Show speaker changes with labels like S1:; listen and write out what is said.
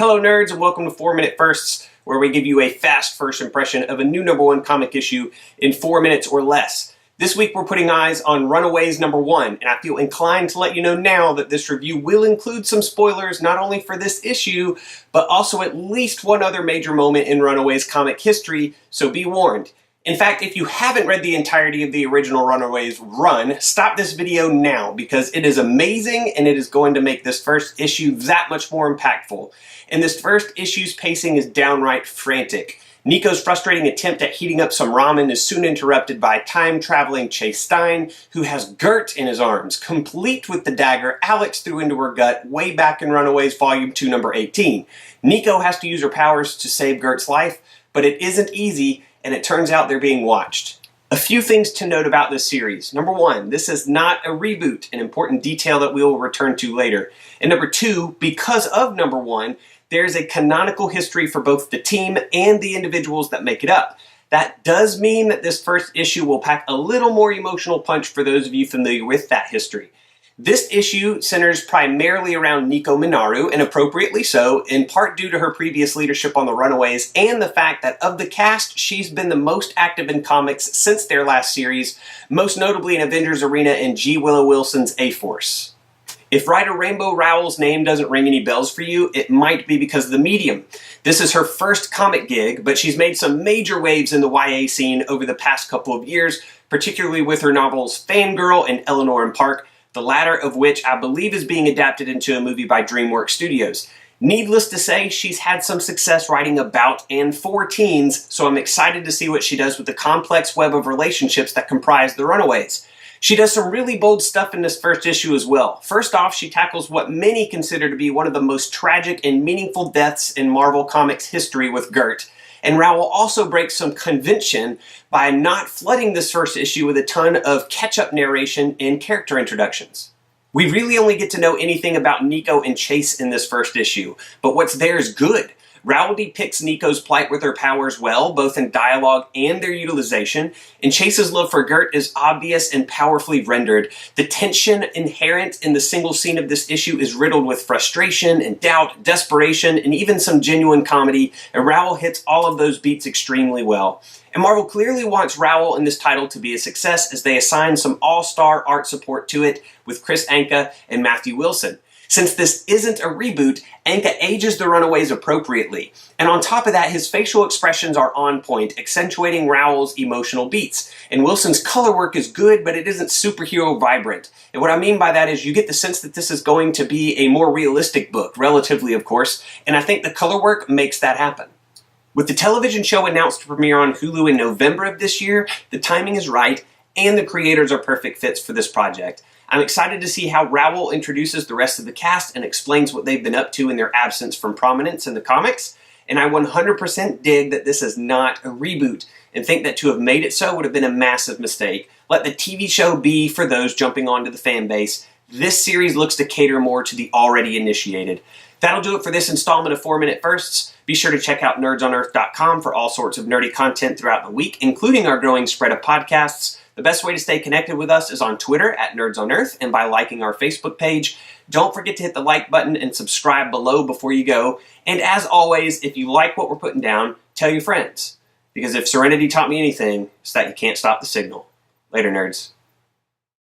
S1: Hello nerds and welcome to 4 Minute Firsts, where we give you a fast first impression of a new #1 comic issue in 4 minutes or less. This week we're putting eyes on Runaways #1, and I feel inclined to let you know now that this review will include some spoilers not only for this issue, but also at least one other major moment in Runaways comic history, so be warned. In fact, if you haven't read the entirety of the original Runaways run, stop this video now because it is amazing and it is going to make this first issue that much more impactful. And this first issue's pacing is downright frantic. Nico's frustrating attempt at heating up some ramen is soon interrupted by time-traveling Chase Stein, who has Gert in his arms, complete with the dagger Alex threw into her gut way back in Runaways Volume 2, number 18. Nico has to use her powers to save Gert's life, but it isn't easy, and it turns out they're being watched. A few things to note about this series. Number 1, this is not a reboot, an important detail that we will return to later. And number 2, because of number 1, there's a canonical history for both the team and the individuals that make it up. That does mean that this first issue will pack a little more emotional punch for those of you familiar with that history. This issue centers primarily around Nico Minoru, and appropriately so, in part due to her previous leadership on the Runaways and the fact that of the cast, she's been the most active in comics since their last series, most notably in Avengers Arena and G. Willow Wilson's A-Force. If writer Rainbow Rowell's name doesn't ring any bells for you, it might be because of the medium. This is her first comic gig, but she's made some major waves in the YA scene over the past couple of years, particularly with her novels Fangirl and Eleanor and Park, the latter of which I believe is being adapted into a movie by DreamWorks Studios. Needless to say, she's had some success writing about and for teens, so I'm excited to see what she does with the complex web of relationships that comprise the Runaways. She does some really bold stuff in this first issue as well. First off, she tackles what many consider to be one of the most tragic and meaningful deaths in Marvel Comics history with Gert. And Rowell also breaks some convention by not flooding this first issue with a ton of catch-up narration and character introductions. We really only get to know anything about Nico and Chase in this first issue, but what's there is good. Rowell depicts Nico's plight with her powers well, both in dialogue and their utilization, and Chase's love for Gert is obvious and powerfully rendered. The tension inherent in the single scene of this issue is riddled with frustration and doubt, desperation, and even some genuine comedy, and Rowell hits all of those beats extremely well. And Marvel clearly wants Rowell in this title to be a success as they assign some all-star art support to it with Kris, Anka, and Matthew Wilson. Since this isn't a reboot, Anka ages the Runaways appropriately. And on top of that, his facial expressions are on point, accentuating Rowell's emotional beats. And Wilson's color work is good, but it isn't superhero vibrant. And what I mean by that is you get the sense that this is going to be a more realistic book, relatively of course, and I think the color work makes that happen. With the television show announced to premiere on Hulu in November of this year, the timing is right, and the creators are perfect fits for this project. I'm excited to see how Rowell introduces the rest of the cast and explains what they've been up to in their absence from prominence in the comics, and I 100% dig that this is not a reboot, and think that to have made it so would have been a massive mistake. Let the TV show be for those jumping onto the fan base. This series looks to cater more to the already initiated. That'll do it for this installment of 4 Minute Firsts. Be sure to check out nerdsonearth.com for all sorts of nerdy content throughout the week, including our growing spread of podcasts. The best way to stay connected with us is on Twitter at NerdsOnEarth and by liking our Facebook page. Don't forget to hit the like button and subscribe below before you go. And as always, if you like what we're putting down, tell your friends. Because if Serenity taught me anything, it's that you can't stop the signal. Later, nerds.